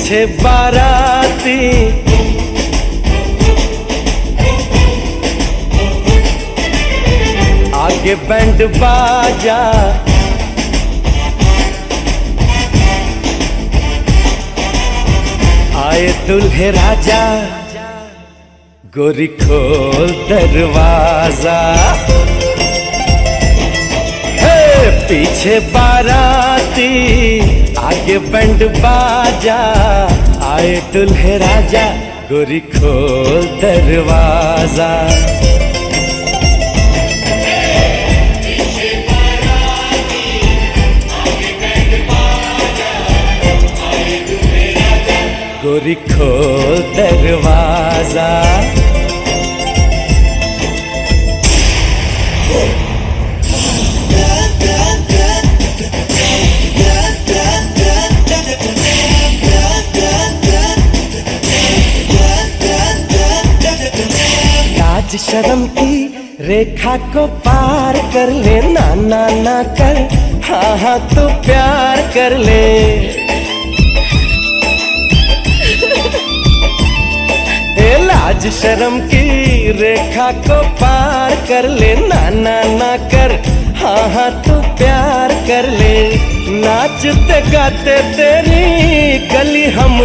पीछे बाराती आगे बैंड बाजा, आए दुल्हे राजा, गोरी खोल दरवाजा। हे पीछे बाराती आगे बैंड बाजा, आए दुल्हे राजा, गोरी खोल दरवाजा। गोरी खोल दरवाजा। लाज शर्म की रेखा को पार कर ले, ना ना ना कर, हाँ हाँ तू प्यार कर ले। लाज शर्म की रेखा को पार कर ले, ना ना ना कर, हाँ हाँ तू प्यार कर ले। नाचते गाते तेरी गली हम